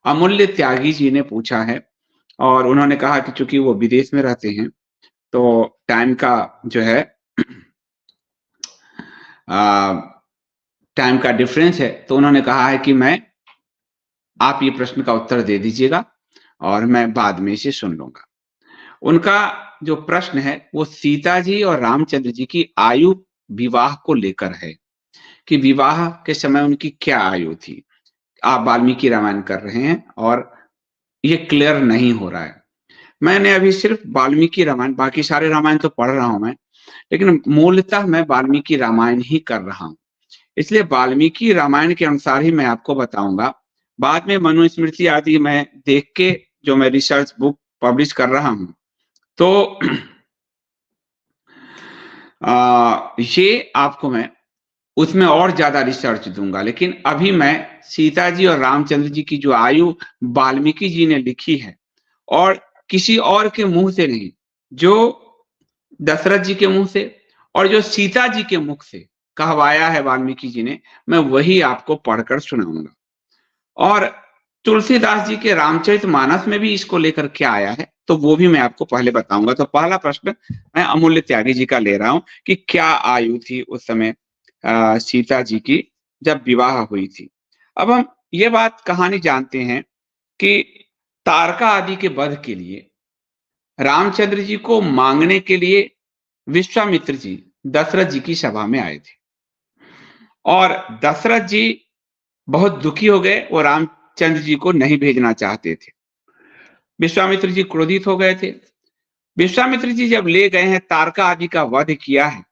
अमूल्य त्यागी जी ने पूछा है और उन्होंने कहा कि चूँकि वो विदेश में रहते हैं, तो टाइम का जो है अ, टाइम का डिफ़रेंस है, तो उन्होंने कहा है कि आप ये प्रश्न का उत्तर दे दीजिएगा और मैं बाद में इसे सुन लूँगा। उनका जो प्रश्न है, वो सीता जी और रामचंद्र जी की आयु विवाह को लेकर है, कि विवाह के समय उनकी क्या आयु थी? आप वाल्मीकि रामायण कर रहे हैं और ये क्लियर नहीं हो रहा है। मैंने अभी सिर्फ़ वाल्मीकि रामायण, बाकी सारे रामायण तो पढ़ रहा हूँ मैं, लेकिन मूलतः मैं वाल्मीकि रामायण ही कर रहा हूँ। इसलिए वाल्मीकि रामायण के अनुसार ही मैं आपको बताऊँगा। बाद में मनुस्मृति आदि मैं देख के जो मैं रिसर्च बुक पब्लिश कर रहा हूँ, तो ये आपको मैं उसमें और ज़्यादा रिसर्च दूँगा। लेकिन अभी मैं सीता जी और रामचंद्र जी की जो आयु वाल्मीकि जी ने लिखी है और किसी और के मुँह से नहीं, जो दशरथ जी के मुँह से और जो सीता जी के मुख से कहवाया है वाल्मीकि जी ने, मैं वही आपको पढ़कर सुनाऊँगा। और तुलसीदास जी के रामचरितमानस में भी इसको लेकर क्या आया है, तो वो भी मैं आपको पहले बताऊँगा। तो पहला प्रश्न मैं अमूल्य त्यागी जी का ले रहा हूँ कि क्या आयु थी उस समय सीता जी की जब विवाह हुई थी। अब हम ये बात कहानी जानते हैं कि तारका आदि के वध के लिए रामचंद्र जी को माँगने के लिए विश्वामित्र जी दशरथ जी की सभा में आए थे और दशरथ जी बहुत दुखी हो गए, वो रामचंद्र जी को नहीं भेजना चाहते थे। विश्वामित्र जी क्रोधित हो गए थे। विश्वामित्र जी जब ले गए हैं, तारका आदि का वध किया है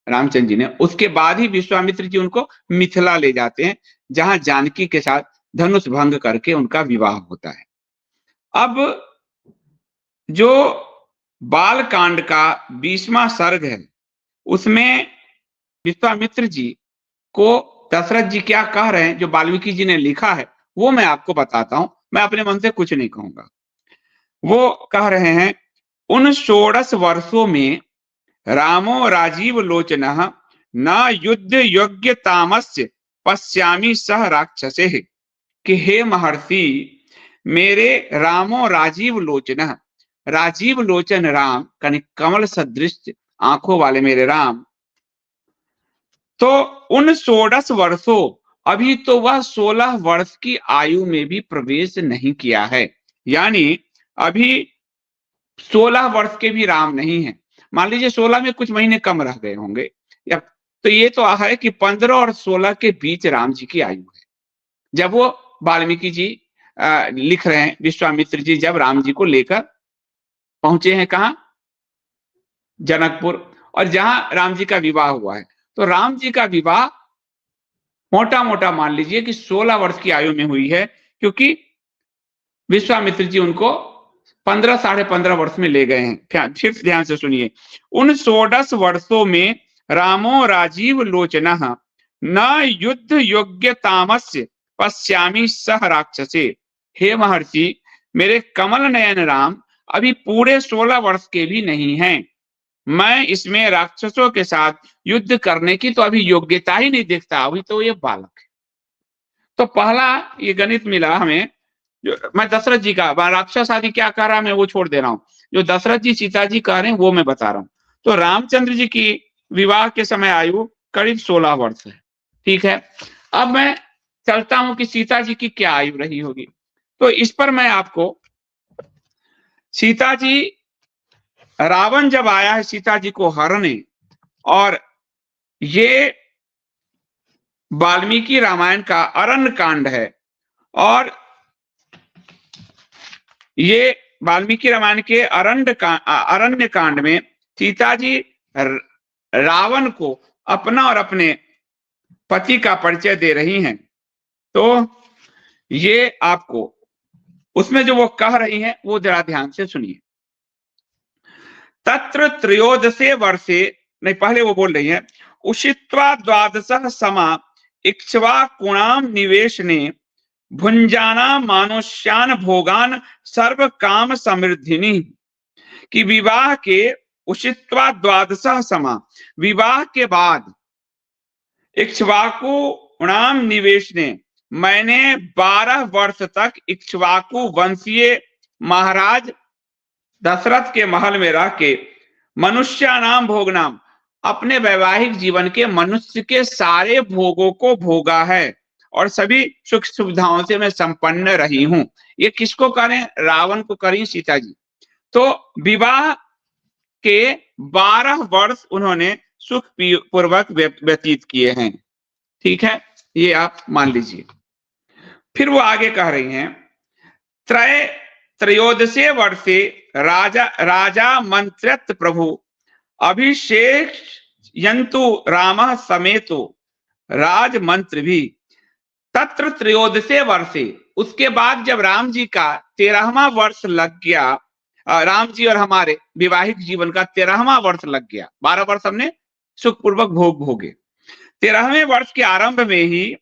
रामचंद्र जी ने, उसके बाद ही विश्वामित्र जी उनको मिथिला ले जाते हैं, जहां जानकी के साथ धनुष भंग करके उनका विवाह होता है। अब जो बाल कांड का 20वां सर्ग है, उसमें विश्वामित्र जी को दशरथ जी क्या कह रहे हैं, जो वाल्मीकि जी ने लिखा है, वो मैं आपको बताता हूं। मैं अपने मन से कुछ नहीं कहूंगा। वो कह रहे हैं, उन 16 वर्षों में रामो राजीव लोचनः न युद्ध योग्य तामस्य पश्यामि सह राक्षसे, कि हे महर्षि, मेरे रामो राजीव लोचनः, राजीव लोचन राम कनि कमल सदृश आंखों वाले मेरे राम, तो उन 16 वर्षों, अभी तो वह 16 वर्ष की आयु में भी प्रवेश नहीं किया है। यानी अभी 16 वर्ष के भी राम नहीं है। मान लीजिए 16 में कुछ महीने कम रह गए होंगे, या तो ये तो है कि 15 और 16 के बीच राम जी की आयु है, जब वो वाल्मीकि जी लिख रहे हैं। विश्वामित्र जी जब राम जी को लेकर पहुंचे हैं, कहा जनकपुर, और जहां राम जी का विवाह हुआ है, तो राम जी का विवाह मोटा मोटा मान लीजिए कि 16 वर्ष की आयु में हुई है, क्योंकि विश्वामित्र जी उनको 15 साढ़े 15 वर्ष में ले गए हैं। फिर ध्यान से सुनिए, उन 16 वर्षों में रामो राजीव लोचनः न युद्ध योग्य तामस्य पश्यामि सह राक्षसे, हे महर्षि, मेरे कमल नयन राम अभी पूरे 16 वर्ष के भी नहीं हैं। मैं इसमें राक्षसों के साथ युद्ध करने की तो अभी योग्यता ही नहीं देखता, अभी तो ये बालक है। तो पहला ये गणित मिला हमें। जो मैं दशरथ जी का राक्षस आदि क्या कह रहा है, मैं वो छोड़ दे रहा हूं। जो दशरथ जी सीता जी कह रहे हैं वो मैं बता रहा हूं। तो रामचंद्र जी की विवाह के समय आयु करीब 16 वर्ष है। ठीक है, अब मैं चलता हूं कि सीता जी की क्या आयु रही होगी। तो इस पर मैं आपको, सीता जी, रावण जब आया है सीता जी को हरने, और ये वाल्मीकि रामायण का अरण्य कांड है, और ये वाल्मीकि रामायण के अरण्य कांड में सीता जी रावण को अपना और अपने पति का परिचय दे रही हैं। तो ये आपको उसमें जो वो कह रही हैं वो जरा ध्यान से सुनिए। तत्र त्रयोदशे वर्षे, नहीं पहले वो बोल रही है, उषित्वा द्वादशः समा इक्ष्वाकुणाम निवेशने भुंजाना मानुष्यान भोगान सर्व काम समृद्धिनी, कि विवाह के उषित्वा द्वादशः समा, विवाह के बाद इक्ष्वाकुणाम निवेशने, मैंने 12 वर्ष तक इक्ष्वाकु वंशीय महाराज दशरथ के महल में रह के मनुष्यानाम भोगनाम, अपने वैवाहिक जीवन के मनुष्य के सारे भोगों को भोगा है और सभी सुख सुविधाओं से मैं संपन्न रही हूं। ये किसको करें? रावण को करी सीता जी। तो विवाह के 12 वर्ष उन्होंने सुख पूर्वक व्यतीत किए हैं। ठीक है, ये आप मान लीजिए। फिर वो आगे कह रही हैं, त्रयोदशे वर्षे राजा मंत्रित प्रभु अभिषेक यंतु राम समेतो राज मंत्र भी तत्र त्रयोदशे वर्षे। उसके बाद जब राम जी का 13वां वर्ष लग गया, राम जी और हमारे वैवाहिक जीवन का 13वां वर्ष लग गया, 12 वर्ष हमने सुखपूर्वक भोगे। 13वें वर्ष के आरंभ में ही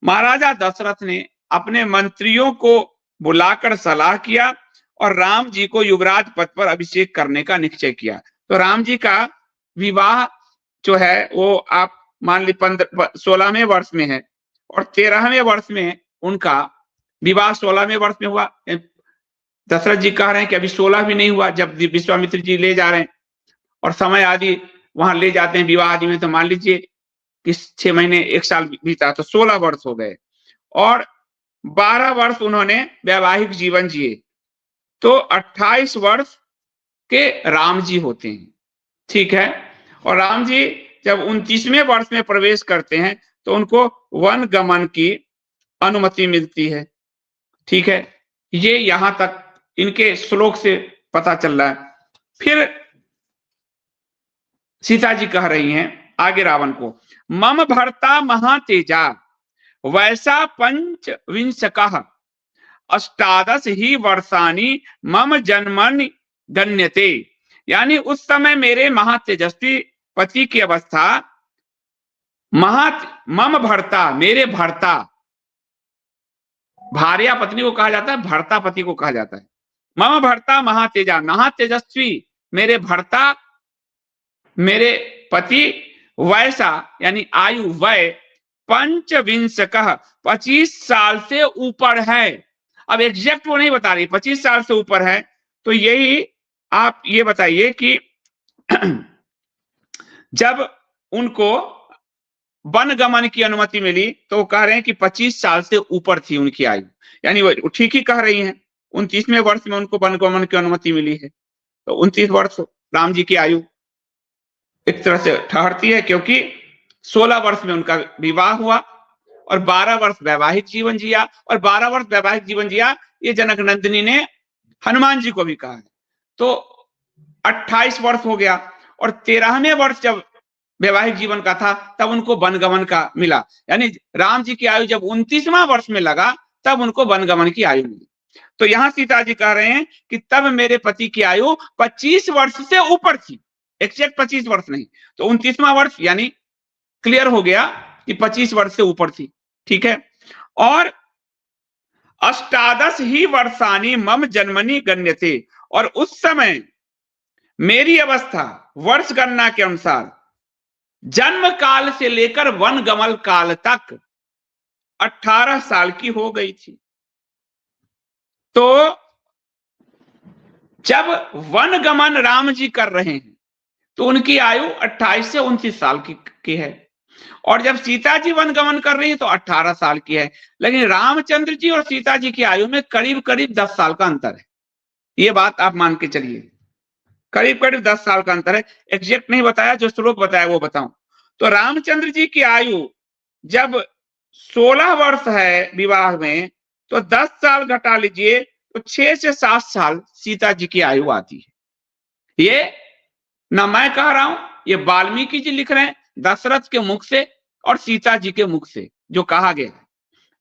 महाराजा दशरथ ने अपने मंत्रियों को बुलाकर सलाह किया और राम जी को युवराज पद पर अभिषेक करने का निश्चय किया। तो राम जी का विवाह जो है वो आप मान ली 16वें वर्ष में है और 13वें वर्ष में उनका विवाह 16वें वर्ष में हुआ। दशरथ जी कह रहे हैं कि अभी 16 भी नहीं हुआ जब विश्वामित्र जी ले जा रहे हैं और समय आदि वहां ले जाते हैं विवाह आदि में, तो मान लीजिए कि 6 महीने 1 साल बीता तो 16 वर्ष हो गए और 12 वर्ष उन्होंने वैवाहिक जीवन जिए, तो 28 वर्ष के राम जी होते हैं। ठीक है, और राम जी जब 29वें वर्ष में प्रवेश करते हैं तो उनको वन गमन की अनुमति मिलती है। ठीक है, ये यहां तक इनके श्लोक से पता चल रहा है। फिर सीता जी कह रही हैं आगे रावण को, मम भर्ता महातेजा वैसा 25 अष्टादश ही वर्षानी मम जन्मनि गण्यते। यानी उस समय मेरे महातेजस्वी पति की अवस्था, मम भर्ता मेरे भर्ता, भार्या पत्नी को कहा जाता है, भर्ता पति को कहा जाता है। मम भर्ता महातेजा, महातेजस्वी मेरे भर्ता मेरे पति, वैसा यानी आयु वय 25 साल से ऊपर है। अब एग्जैक्ट वो नहीं बता रही, 25 साल से ऊपर है, तो यही आप ये बताइए कि जब उनको वन गमन की अनुमति मिली तो वो कह रहे हैं कि 25 साल से ऊपर थी उनकी आयु, यानी वो ठीक ही कह रही हैं। 29वें वर्ष में उनको वन गमन की अनुमति मिली है, तो 29 वर्ष राम जी की आयु एक तरह से ठहरती है, क्योंकि 16 वर्ष में उनका विवाह हुआ और 12 वर्ष वैवाहिक जीवन जिया, और 12 वर्ष वैवाहिक जीवन जिया ये जनक नंदिनी ने हनुमान जी को भी कहा है, तो 28 वर्ष हो गया। और 13वें वर्ष जब वैवाहिक जीवन का था तब उनको वनगमन का मिला, यानी राम जी की आयु जब 29वां वर्ष में लगा तब उनको वनगमन की आयु मिली। तो यहां सीता जी कह रहे हैं कि तब मेरे पति की आयु 25 वर्ष से ऊपर थी, एग्जैक्ट 25 वर्ष नहीं, तो 29वां वर्ष यानी क्लियर हो गया कि 25 वर्ष से ऊपर थी। ठीक है, और अष्टादश ही वर्षानी मम जन्मनि गण्यते, और उस समय मेरी अवस्था वर्ष गणना के अनुसार जन्म काल से लेकर वन गमन काल तक 18 साल की हो गई थी। तो जब वन गमन राम जी कर रहे हैं तो उनकी आयु 28 से 29 साल की है, और जब सीता जी वन गमन कर रही है तो 18 साल की है। लेकिन रामचंद्र जी और सीता जी की आयु में करीब करीब 10 साल का अंतर है, ये बात आप मान के चलिए, करीब करीब 10 साल का अंतर है। एग्जैक्ट नहीं बताया, जो श्लोक बताया वो बताऊं। तो रामचंद्र जी की आयु जब 16 वर्ष है विवाह में, तो 10 साल घटा लीजिए तो 6 से 7 साल सीता जी की आयु आती है। ये ना मैं कह रहा हूं, ये वाल्मीकि जी लिख रहे हैं दशरथ के मुख से और सीता जी के मुख से जो कहा गया है।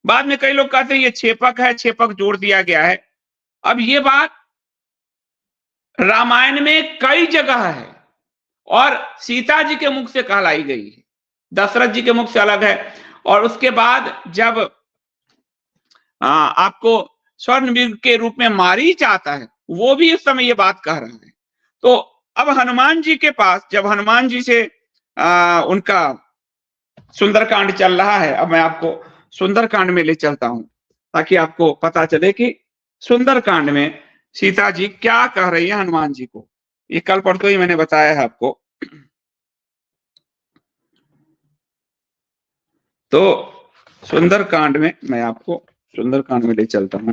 बाद में कई लोग कहते हैं ये छेपक है, छेपक जोड़ दिया गया है। अब ये बात रामायण में कई जगह है और सीता जी के मुख से कहलाई गई है, दशरथ जी के मुख से अलग है। और उसके बाद जब आपको स्वर्णवीर के रूप में मारीच आता है, वो भी उस समय ये बात कह रहा है। तो अब हनुमान जी के पास जब हनुमान जी से उनका सुंदरकांड चल रहा है, अब मैं आपको सुंदरकांड में ले चलता हूं, ताकि आपको पता चले कि सुंदरकांड में सीता जी क्या कह रही है हनुमान जी को। ये कल परसों ही मैंने बताया है आपको। तो सुंदरकांड में मैं आपको सुंदरकांड में ले चलता हूं।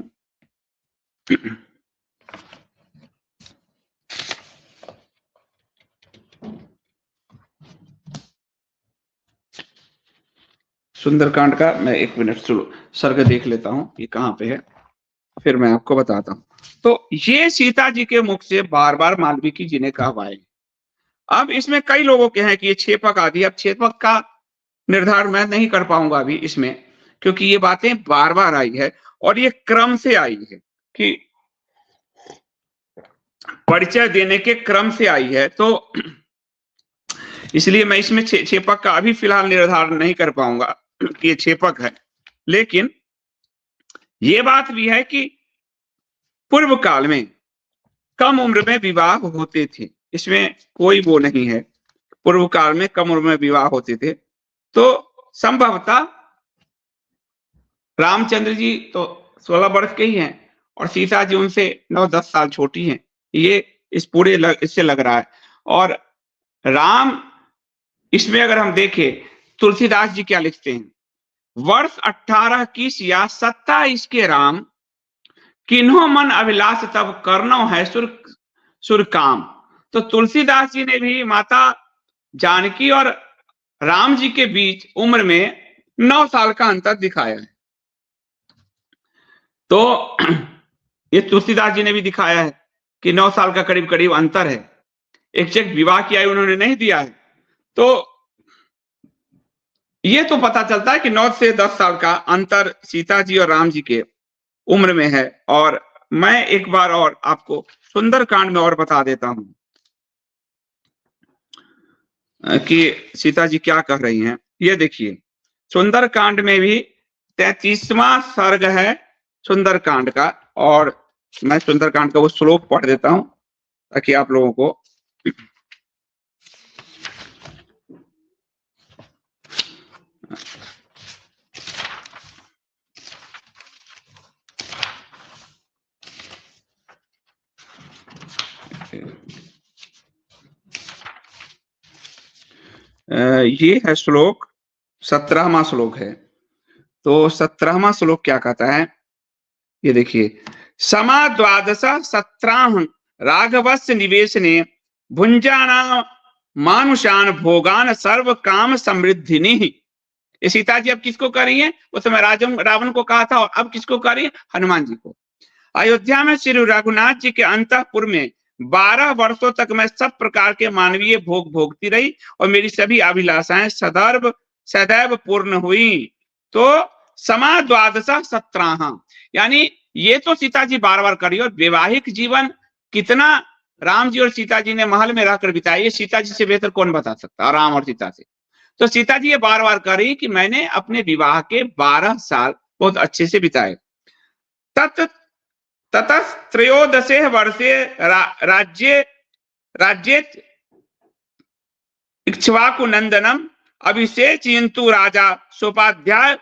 सुंदरकांड का मैं 1 मिनट सर्ग देख लेता हूं, ये कहां पे है, फिर मैं आपको बताता हूं। तो ये सीता जी के मुख से बार बार वाल्मीकि जी ने कहवाए। अब इसमें कई लोगों के हैं कि ये छेपक आदि, अब छेपक का निर्धारण मैं नहीं कर पाऊंगा अभी इसमें, क्योंकि ये बातें बार बार आई है और ये क्रम से आई है, कि परिचय देने के क्रम से आई है। तो इसलिए मैं इसमें छेपक का अभी फिलहाल निर्धारण नहीं कर पाऊंगा कि ये छेपक है। लेकिन ये बात भी है कि पूर्व काल में कम उम्र में विवाह होते थे, इसमें कोई वो नहीं है। पूर्व काल में कम उम्र में विवाह होते थे, तो संभवतः रामचंद्र जी तो 16 वर्ष के ही हैं और सीता जी उनसे 9-10 साल छोटी हैं। ये इस पूरे इससे लग रहा है। और राम, इसमें अगर हम देखें तुलसीदास जी क्या लिखते हैं, वर्ष 18 किस या 27 के राम, किन्हों मन अभिलाष तब करनो है सुर काम। तो तुलसीदास जी ने भी माता जानकी और राम जी के बीच उम्र में 9 साल का अंतर दिखाया है। तो ये तुलसीदास जी ने भी दिखाया है कि 9 साल का करीब करीब अंतर है। एग्जैक्ट विवाह की आयु उन्होंने नहीं दिया है। तो ये तो पता चलता है कि 9 से 10 साल का अंतर सीता जी और राम जी के उम्र में है। और मैं एक बार और आपको सुंदरकांड में और बता देता हूं कि सीता जी क्या कह रही हैं। ये देखिए, सुंदरकांड में भी 33वां सर्ग है सुंदरकांड का, और मैं सुंदरकांड का वो श्लोक पढ़ देता हूं ताकि आप लोगों को ये है श्लोक, 17वां श्लोक है। तो 17वां श्लोक क्या कहता है, ये देखिए, समा द्वादश 17 राघवस्य निवेशने भुंजाना मानुषान भोगान सर्व काम समृद्धिनी। ये सीता जी अब किसको कर रही है, उस समय रावण को कहा था, और अब किसको कर रही है, हनुमान जी को। अयोध्या में श्री रघुनाथ जी के अंतःपुर में 12 वर्षों तक मैं सब प्रकार के मानवीय भोग भोगती रही और मेरी सभी अभिलाषाएं सदैव पूर्ण हुई। तो समा द्वादश 17, यानी ये तो सीता जी बार बार करी। और वैवाहिक जीवन कितना राम जी और सीता जी ने महल में रहकर बिताया, ये सीता जी से बेहतर कौन बता सकता, राम और सीता से। तो सीता जी ये बार बार करी कि मैंने अपने विवाह के 12 साल बहुत अच्छे से बिताए। ततस्त्रयोदशे वर्षे राज्ये इक्ष्वाकु नंदनम अभिषेचयन्तु राजा सोपाध्याय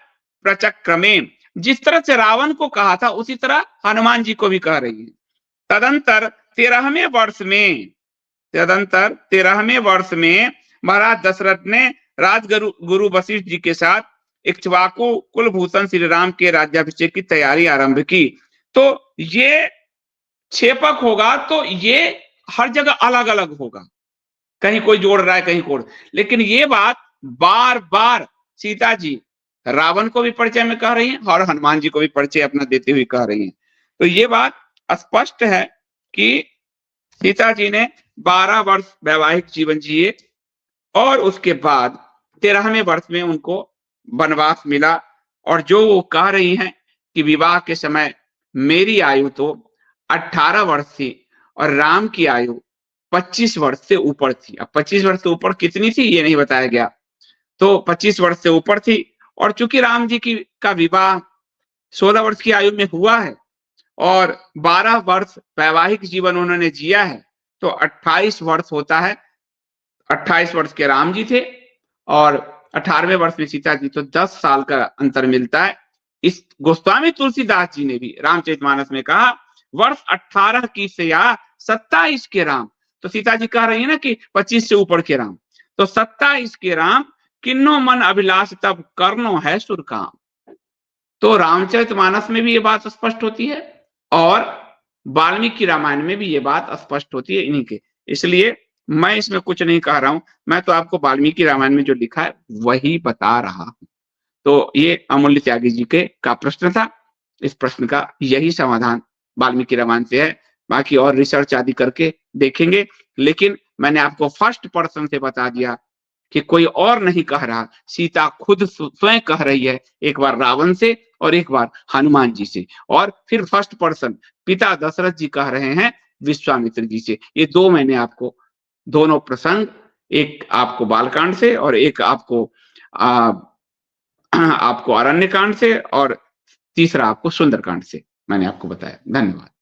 प्रचक्रमे। जिस तरह से रावण को कहा था उसी तरह हनुमान जी को भी कह रही है। तदंतर 13वें वर्ष में महाराज दशरथ ने राजगुरु वशिष्ठ जी के साथ इक्ष्वाकु कुलभूषण श्री राम के राज्याभिषेक की तैयारी आरंभ की। तो ये छेपक होगा तो ये हर जगह अलग अलग होगा, कहीं कोई जोड़ रहा है कहीं कोई, लेकिन ये बात बार बार सीता जी रावण को भी परिचय में कह रही हैं और हनुमान जी को भी परिचय अपना देते हुए कह रही हैं। तो ये बात स्पष्ट है कि सीता जी ने 12 वर्ष वैवाहिक जीवन जिए और उसके बाद 13वें वर्ष में उनको वनवास मिला। और जो वो कह रही हैं कि विवाह के समय मेरी आयु तो 18 वर्ष थी और राम की आयु 25 वर्ष से ऊपर थी। अब 25 वर्ष से ऊपर कितनी थी ये नहीं बताया गया, तो 25 वर्ष से ऊपर थी। और चूंकि राम जी का विवाह 16 वर्ष की आयु में हुआ है और 12 वर्ष वैवाहिक जीवन उन्होंने जिया है, तो 28 वर्ष होता है। 28 वर्ष के राम जी थे और 18वें वर्ष में सीता जी, तो 10 साल का अंतर मिलता है। इस गोस्वामी तुलसीदास जी ने भी रामचरितमानस में कहा, वर्ष 18 की सया 27 के राम। तो सीता जी कह रही है ना कि 25 से ऊपर के राम, तो 27 के राम, किन्नो मन अभिलाष तब करनो है सुर काम। तो रामचरितमानस में भी ये बात स्पष्ट होती है और वाल्मीकि रामायण में भी ये बात स्पष्ट होती है इन्हीं के। इसलिए मैं इसमें कुछ नहीं कह रहा हूं, मैं तो आपको वाल्मीकि रामायण में जो लिखा है वही बता रहा हूं। तो ये अमूल्य त्यागी जी के का प्रश्न था। इस प्रश्न का यही समाधान वाल्मीकि रामायण से है। बाकी और रिसर्च आदि करके देखेंगे, लेकिन मैंने आपको फर्स्ट पर्सन से बता दिया कि कोई और नहीं कह रहा, सीता खुद स्वयं कह रही है, एक बार रावण से और एक बार हनुमान जी से, और फिर फर्स्ट पर्सन पिता दशरथ जी कह रहे हैं विश्वामित्र जी से। ये दो मैंने आपको दोनों प्रसंग, एक आपको बालकांड से और एक आपको आपको अरण्यकांड से और तीसरा आपको सुंदरकांड से मैंने आपको बताया। धन्यवाद।